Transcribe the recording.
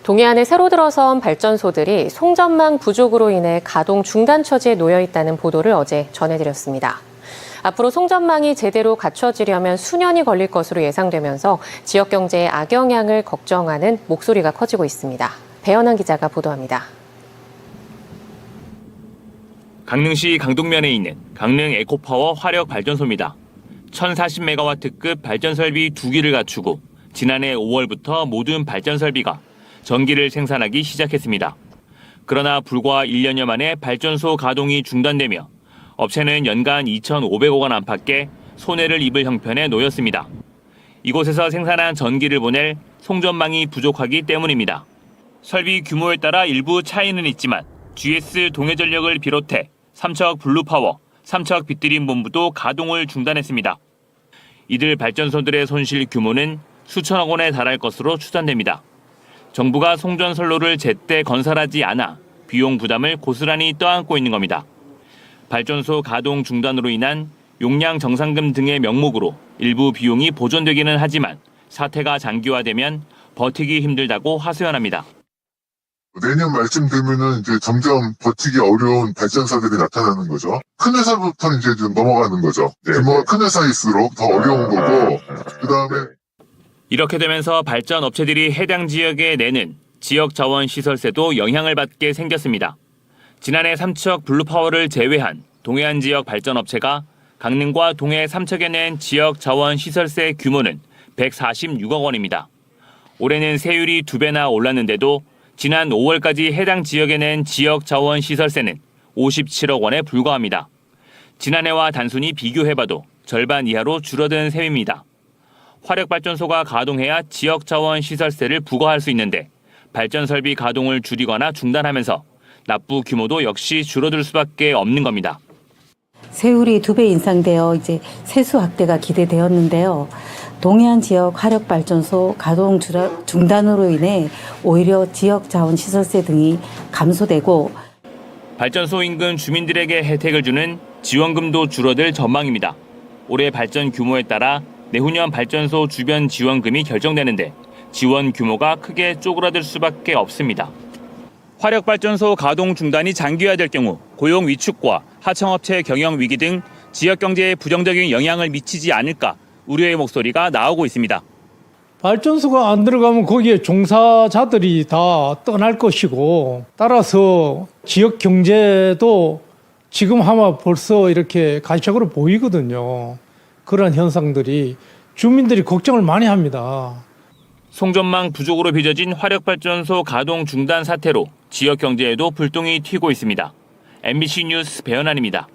동해안에 새로 들어선 발전소들이 송전망 부족으로 인해 가동 중단 처지에 놓여 있다는 보도를 어제 전해드렸습니다. 앞으로 송전망이 제대로 갖춰지려면 수년이 걸릴 것으로 예상되면서 지역 경제에 악영향을 걱정하는 목소리가 커지고 있습니다. 배현환 기자가 보도합니다. 강릉시 강동면에 있는 강릉 에코파워 화력 발전소입니다. 1040메가와트급 발전 설비 2기를 갖추고 지난해 5월부터 모든 발전 설비가 전기를 생산하기 시작했습니다. 그러나 불과 1년여 만에 발전소 가동이 중단되며 업체는 연간 2,500억 원 안팎의 손해를 입을 형편에 놓였습니다. 이곳에서 생산한 전기를 보낼 송전망이 부족하기 때문입니다. 설비 규모에 따라 일부 차이는 있지만 GS 동해전력을 비롯해 삼척 블루파워, 삼척 빗드림 본부도 가동을 중단했습니다. 이들 발전소들의 손실 규모는 수천억 원에 달할 것으로 추산됩니다. 정부가 송전선로를 제때 건설하지 않아 비용 부담을 고스란히 떠안고 있는 겁니다. 발전소 가동 중단으로 인한 용량 정상금 등의 명목으로 일부 비용이 보존되기는 하지만 사태가 장기화되면 버티기 힘들다고 하소연합니다. 내년 말쯤 되면은 이제 점점 버티기 어려운 발전사들이 나타나는 거죠. 큰 회사부터 이제 좀 넘어가는 거죠. 규모가 큰 회사일수록 더 어려운 거고, 그 다음에 이렇게 되면서 발전 업체들이 해당 지역에 내는 지역 자원 시설세도 영향을 받게 생겼습니다. 지난해 삼척 블루파워를 제외한 동해안 지역 발전 업체가 강릉과 동해 삼척에 낸 지역 자원 시설세 규모는 146억 원입니다. 올해는 세율이 2배나 올랐는데도 지난 5월까지 해당 지역에 낸 지역 자원 시설세는 57억 원에 불과합니다. 지난해와 단순히 비교해봐도 절반 이하로 줄어든 셈입니다. 화력발전소가 가동해야 지역 자원 시설세를 부과할 수 있는데 발전 설비 가동을 줄이거나 중단하면서 납부 규모도 역시 줄어들 수밖에 없는 겁니다. 세율이 2배 인상되어 이제 세수 확대가 기대되었는데요. 동해안 지역 화력발전소 가동 중단으로 인해 오히려 지역 자원 시설세 등이 감소되고 발전소 인근 주민들에게 혜택을 주는 지원금도 줄어들 전망입니다. 올해 발전 규모에 따라 내후년 발전소 주변 지원금이 결정되는데 지원 규모가 크게 쪼그라들 수밖에 없습니다. 화력발전소 가동 중단이 장기화될 경우 고용 위축과 하청업체 경영 위기 등 지역 경제에 부정적인 영향을 미치지 않을까 우려의 목소리가 나오고 있습니다. 발전소가 안 들어가면 거기에 종사자들이 다 떠날 것이고 따라서 지역 경제도 지금 아마 벌써 이렇게 가시적으로 보이거든요. 그런 현상들이 주민들이 걱정을 많이 합니다. 송전망 부족으로 빚어진 화력발전소 가동 중단 사태로 지역 경제에도 불똥이 튀고 있습니다. MBC 뉴스 배현환입니다.